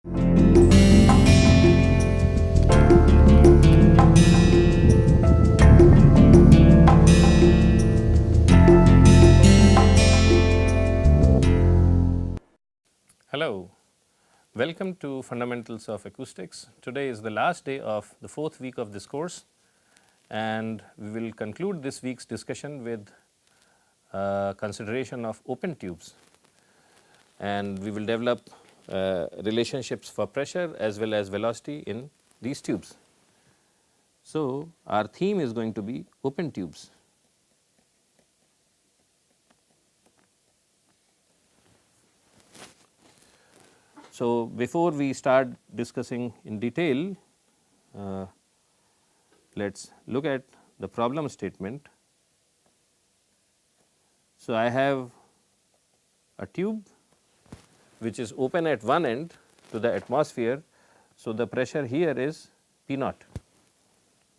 Hello, welcome to Fundamentals of Acoustics. Today is the last day of the 4th week of this course, and we will conclude this week's discussion with consideration of open tubes, and we will develop relationships for pressure as well as velocity in these tubes. So, our theme is going to be open tubes. So, before we start discussing in detail, let us look at the problem statement. So, I have a tube which is open at one end to the atmosphere. So, the pressure here is P naught,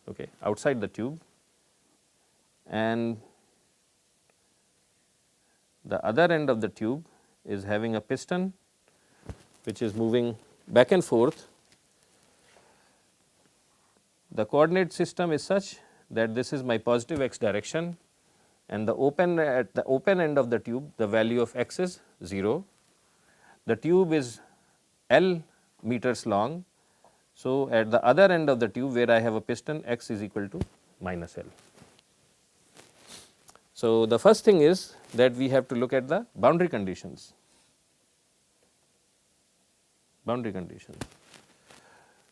okay, outside the tube, and the other end of the tube is having a piston which is moving back and forth. The coordinate system is such that this is my positive x direction, and at the open end of the tube the value of x is 0. The tube is L meters long. So, at the other end of the tube where I have a piston, x is equal to minus L. So, the first thing is that we have to look at the boundary conditions.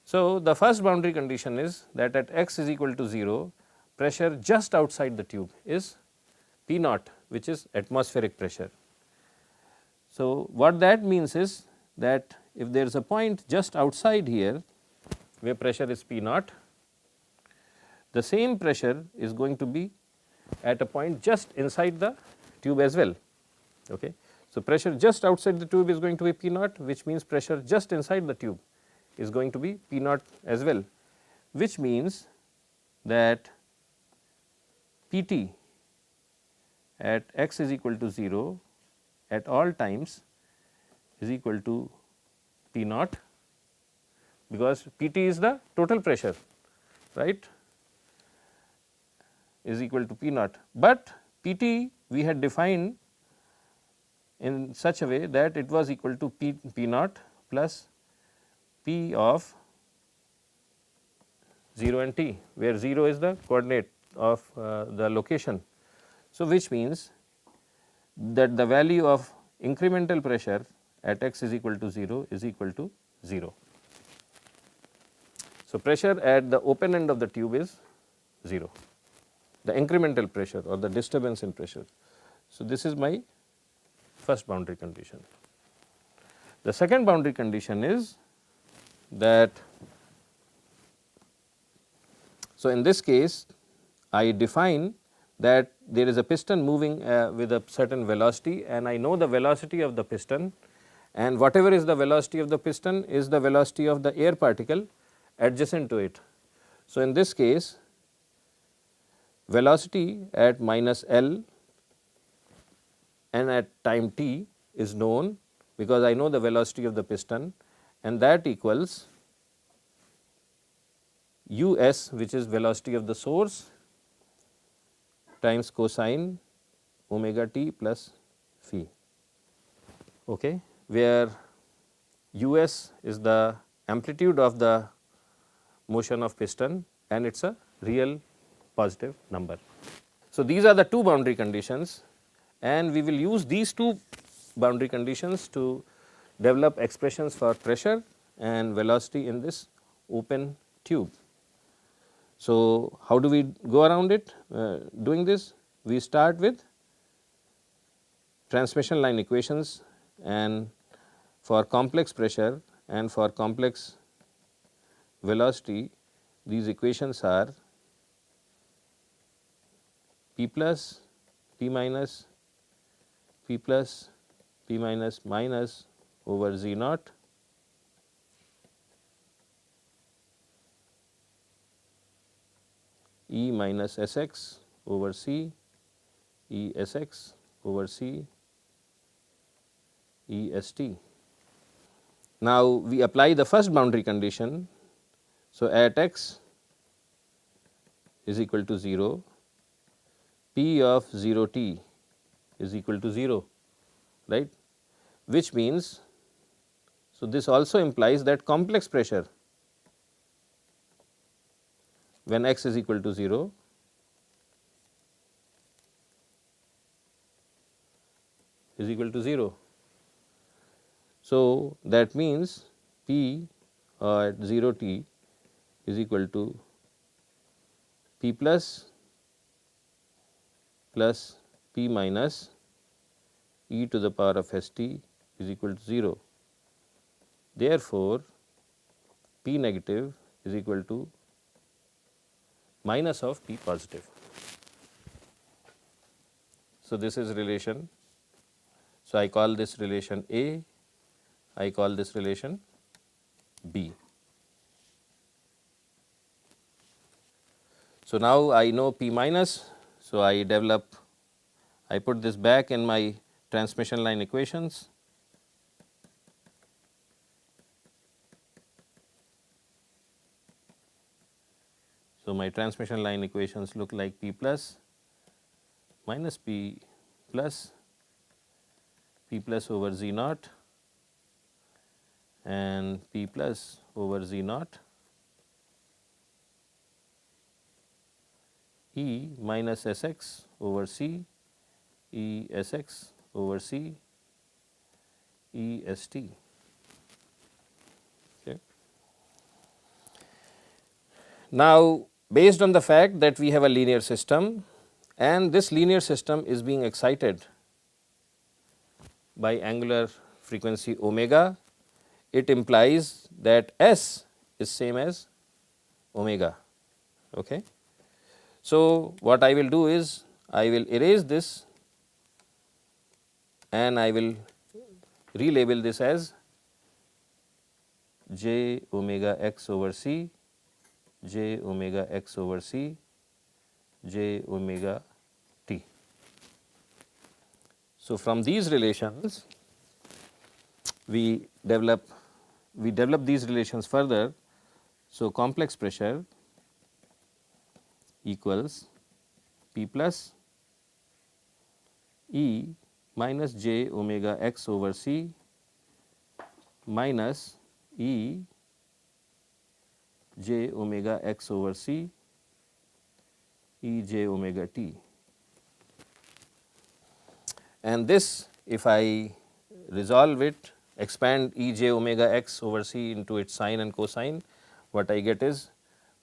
So, the first boundary condition is that at x is equal to 0, pressure just outside the tube is P naught, which is atmospheric pressure. So, what that means is that if there is a point just outside here where pressure is P naught, the same pressure is going to be at a point just inside the tube as well. Okay. So, pressure just outside the tube is going to be P naught, which means pressure just inside the tube is going to be P naught as well, which means that P t at x is equal to 0 at all times is equal to P naught, because P t is the total pressure, right, is equal to P naught, but P t we had defined in such a way that it was equal to P naught plus P of 0 and t, where 0 is the coordinate of the location. So, which means that the value of incremental pressure at x is equal to 0 is equal to 0. So, pressure at the open end of the tube is 0, the incremental pressure or the disturbance in pressure. So, this is my first boundary condition. The second boundary condition is that, so in this case I define that there is a piston moving with a certain velocity, and I know the velocity of the piston, and whatever is the velocity of the piston is the velocity of the air particle adjacent to it. So, in this case velocity at minus L and at time t is known, because I know the velocity of the piston, and that equals u s, which is velocity of the source, times cosine omega t plus phi, okay, where u s is the amplitude of the motion of piston and it is a real positive number. So, these are the two boundary conditions, and we will use these two boundary conditions to develop expressions for pressure and velocity in this open tube. So, how do we go around it? Doing this, we start with transmission line equations, and for complex pressure and for complex velocity, these equations are P plus, P minus, P plus, P minus minus over Z naught E minus S x over C, E S x over C, E S t. Now, we apply the first boundary condition. So, at x is equal to 0, P of 0 t is equal to 0, right, which means, so this also implies that complex pressure when x is equal to 0 is equal to 0. So, that means P at 0 t is equal to P plus P minus e to the power of s t is equal to 0. Therefore, P negative is equal to minus of P positive. So, this is relation. So, I call this relation A, I call this relation B. So, now I know P minus. So, I put this back in my transmission line equations. So, my transmission line equations look like P plus minus P plus over Z naught and P plus over Z naught E minus S x over C E S x over C E S t. Okay. Now, based on the fact that we have a linear system and this linear system is being excited by angular frequency omega, it implies that S is same as omega. Okay. So, what I will do is I will erase this and I will relabel this as j omega x over c, j omega x over c, j omega t. So, from these relations we develop these relations further. So, complex pressure equals P plus E minus j omega x over c minus E j omega x over c E j omega t. And this, if I resolve it, expand E j omega x over c into its sine and cosine, what I get is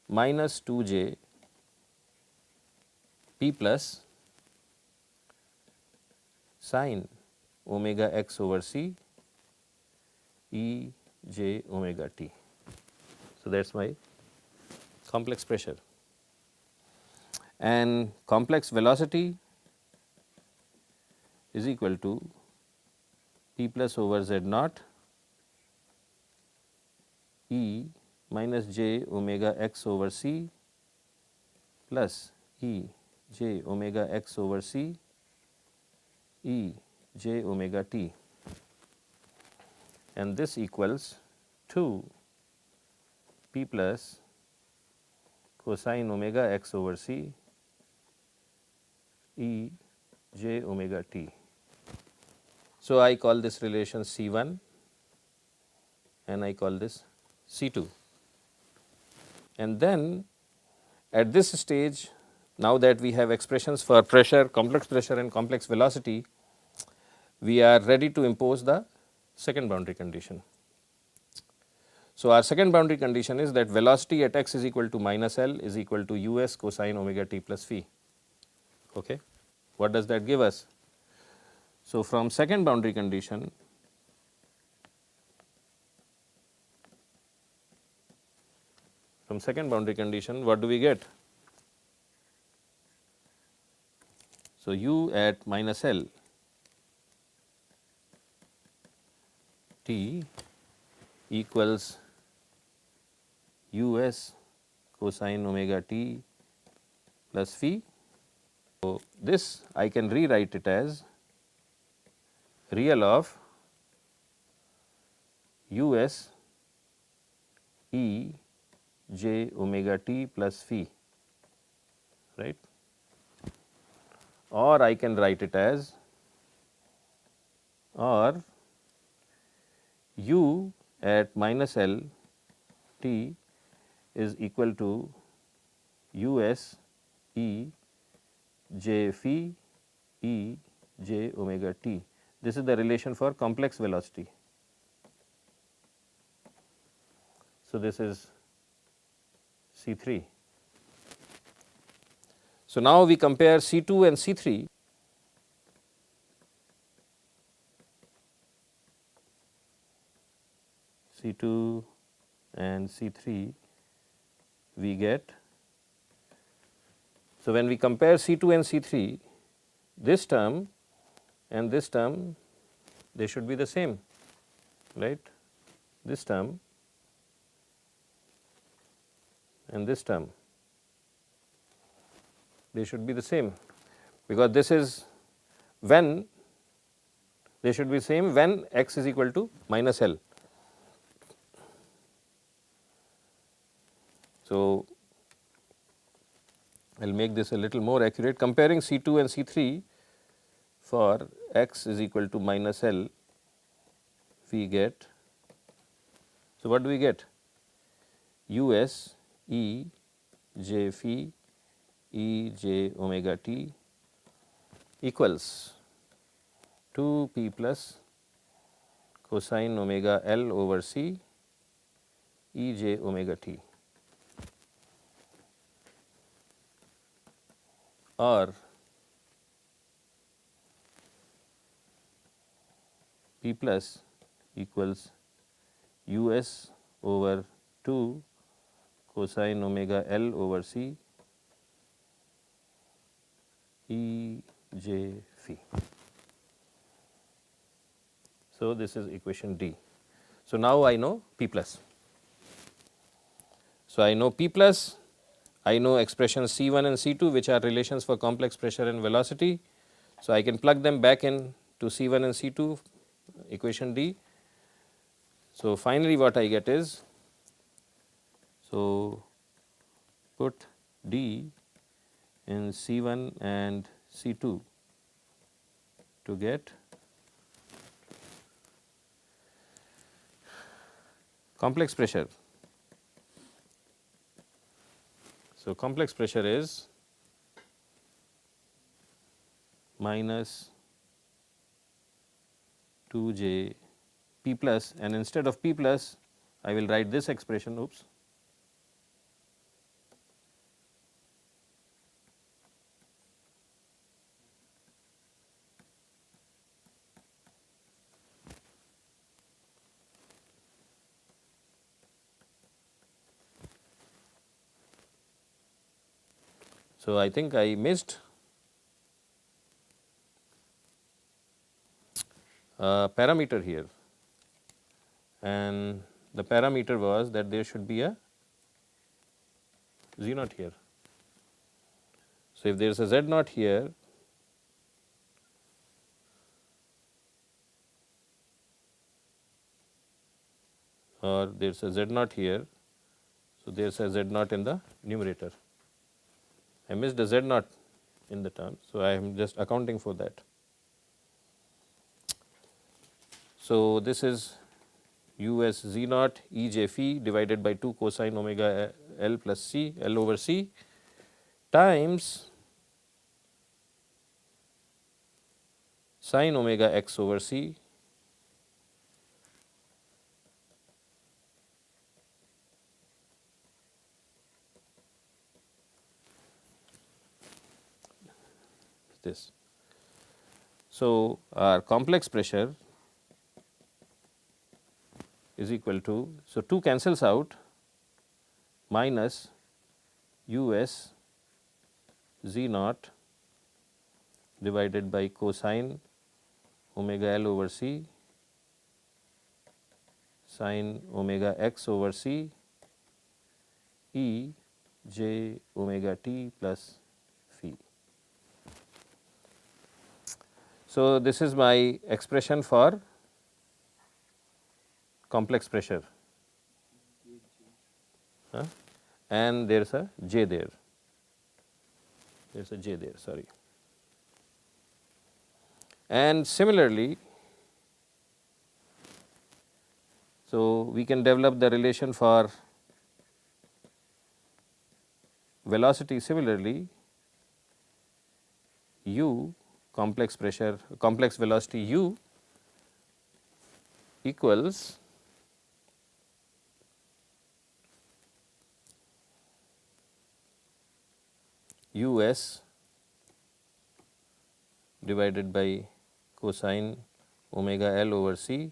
minus 2 j P plus sine omega x over c E j omega t. So, that is my complex pressure. And complex velocity is equal to P plus over z naught E minus j omega x over c plus E j omega x over c E j omega t, and this equals 2 P plus cosine omega x over c E j omega t. So, I call this relation C1 and I call this C2. And then at this stage, now that we have expressions for pressure, complex pressure and complex velocity, we are ready to impose the second boundary condition. So, our second boundary condition is that velocity at x is equal to minus L is equal to u s cosine omega t plus phi. Okay. What does that give us? So, from second boundary condition, what do we get? So, u at minus L t equals u s cosine omega t plus phi. So, this I can rewrite it as real of us E j omega t plus phi, right, or I can write it as or u at minus L t is equal to us E j phi E j omega t. This is the relation for complex velocity. So, this is C3. So, now we compare C2 and C3. C2 and C3 we get. So, when we compare C2 and C3, this term and this term, they should be the same, right. This term and this term, they should be the same, because this is when they should be same when x is equal to minus L. So, I will make this a little more accurate. Comparing C2 and C3 for x is equal to minus L, we get, so what do we get? us E j phi E j omega t equals 2 p plus cosine omega L over c E j omega t, or p plus equals us over 2 cosine omega L over c E j phi. So, this is equation D. So, now I know P plus. So, I know P plus, I know expressions C1 and C2 which are relations for complex pressure and velocity. So, I can plug them back in to C1 and C2 equation D. So, finally, what I get is, so put D in C1 and C2 to get complex pressure. So, complex pressure is minus 2j P plus, and instead of P plus I will write this expression, oops. So, I think I missed a parameter here, and the parameter was that there should be a z naught here. So, if there is a z naught here, or there is a z naught here, so there is a z naught in the numerator. I missed a z naught in the term, so I am just accounting for that. So, this is us z naught E j phi divided by 2 cosine omega L plus c L over c times sine omega x over c this. So, our complex pressure is equal to, so 2 cancels out, minus us z naught divided by cosine omega L over c sine omega x over c E j omega t plus phi. So, this is my expression for complex pressure, and there is a J there, there is a J there, sorry. And similarly, so we can develop the relation for velocity similarly, u complex pressure, complex velocity u equals us divided by cosine omega L over c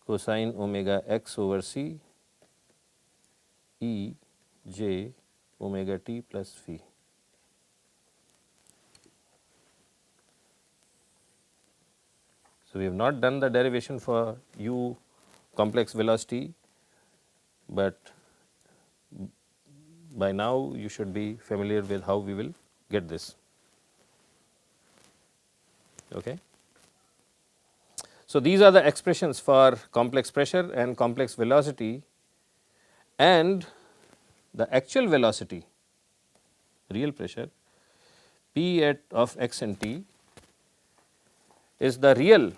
cosine omega x over c e j omega t plus phi. So, we have not done the derivation for u complex velocity, but by now you should be familiar with how we will get this. Okay. So, these are the expressions for complex pressure and complex velocity, and the actual velocity, real pressure P at of x and t is the real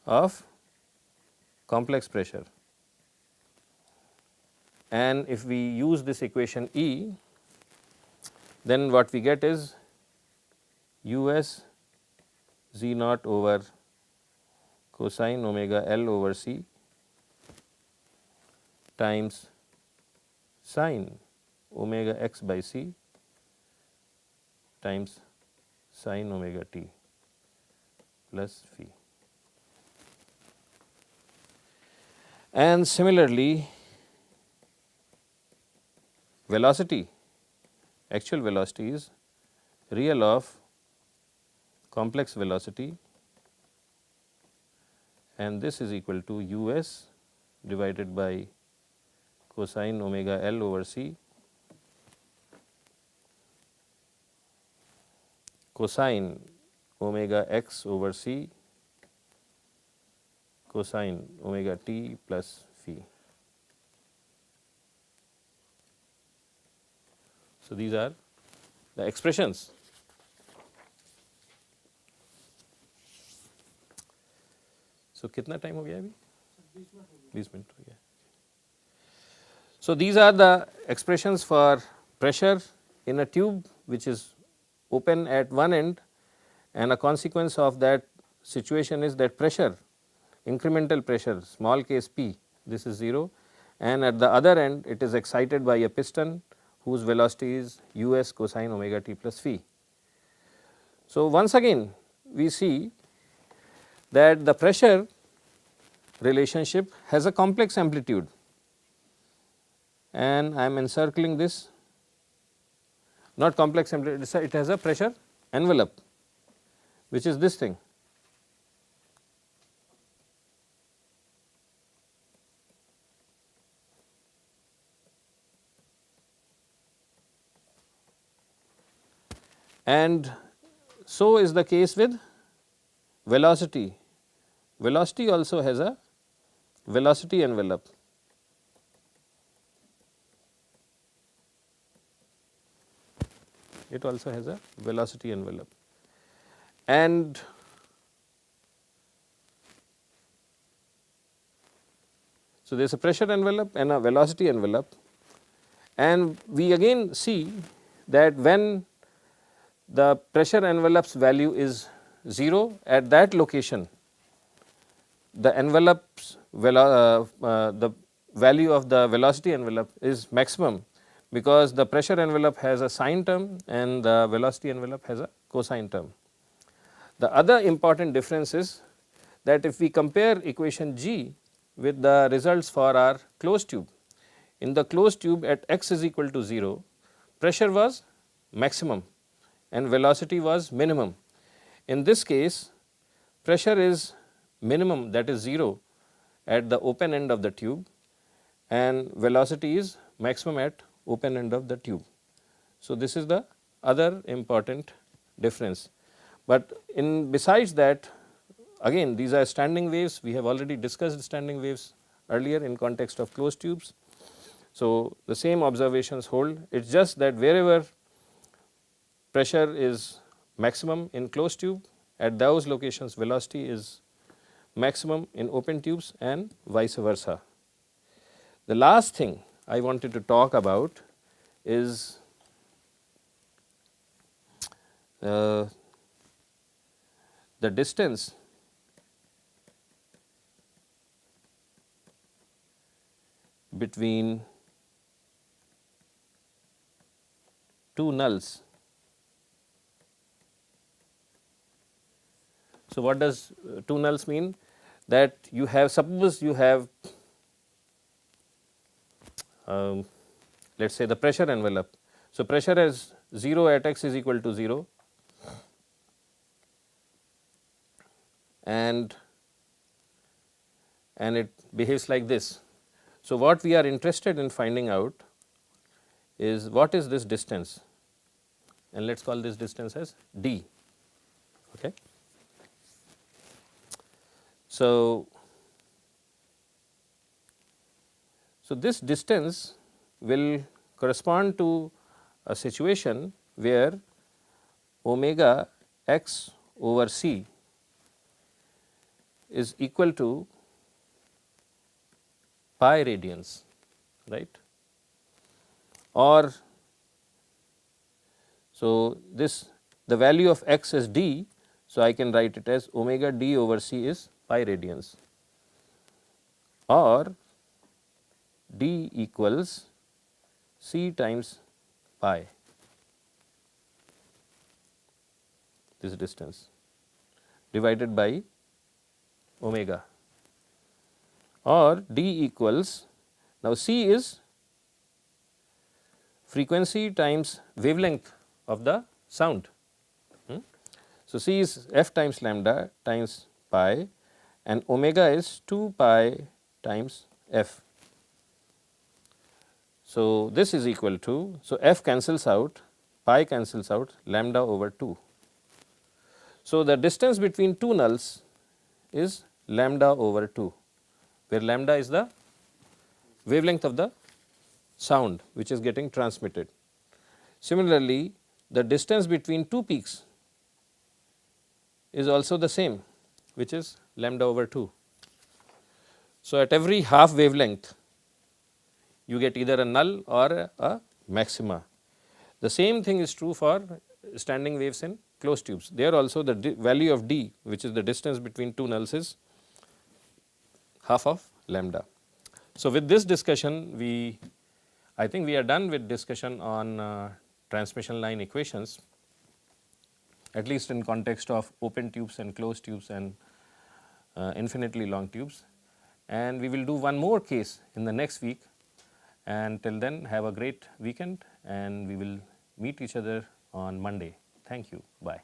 of complex pressure, and if we use this equation E, then what we get is us z naught over cosine omega L over c times sine omega x by c times sine omega t plus phi. And similarly, velocity, actual velocity is real of complex velocity, and this is equal to us divided by cosine omega L over c cosine omega x over c cosine omega t plus phi. So, these are the expressions. So, कितना time हो गया अभी? 20 minute हो गया. So, these are the expressions for pressure in a tube which is open at one end, and a consequence of that situation is that pressure, incremental pressure small case p, this is 0, and at the other end it is excited by a piston whose velocity is us cosine omega t plus phi. So, once again we see that the pressure relationship has a complex amplitude, and I am encircling this, not complex amplitude, it has a pressure envelope which is this thing. And so is the case with velocity. Velocity also has a velocity envelope. It also has a velocity envelope, and so there is a pressure envelope and a velocity envelope, and we again see that when the pressure envelope's value is 0, at that location the envelope's the value of the velocity envelope is maximum, because the pressure envelope has a sine term and the velocity envelope has a cosine term. The other important difference is that if we compare equation G with the results for our closed tube, in the closed tube at x is equal to 0, pressure was maximum and velocity was minimum. In this case, pressure is minimum, that is 0 at the open end of the tube, and velocity is maximum at open end of the tube. So, this is the other important difference. But in besides that, again these are standing waves, we have already discussed standing waves earlier in context of closed tubes. So, the same observations hold, it is just that wherever pressure is maximum in closed tube, at those locations velocity is maximum in open tubes and vice versa. The last thing I wanted to talk about is the distance between two nulls. So, what does two nulls mean? That you have, suppose you have let us say the pressure envelope. So, pressure is 0 at x is equal to 0 and it behaves like this. So, what we are interested in finding out is what is this distance, and let us call this distance as d. Okay. So, this distance will correspond to a situation where omega x over c is equal to pi radians, right, or so this the value of x is d. So, I can write it as omega d over c is pi radians, or d equals c times pi, this distance divided by omega, or d equals, now c is frequency times wavelength of the sound. So, c is f times lambda times pi and omega is 2 pi times f. So, this is equal to, so f cancels out, pi cancels out, lambda over 2. So, the distance between two nulls is lambda over 2, where lambda is the wavelength of the sound which is getting transmitted. Similarly, the distance between two peaks is also the same, which is lambda over 2. So, at every half wavelength you get either a null or a maxima. The same thing is true for standing waves in closed tubes. There also the value of d, which is the distance between two nulls, is half of lambda. So, with this discussion I think we are done with discussion on transmission line equations, at least in context of open tubes and closed tubes and infinitely long tubes, and we will do one more case in the next week, and till then have a great weekend and we will meet each other on Monday. Thank you. Bye.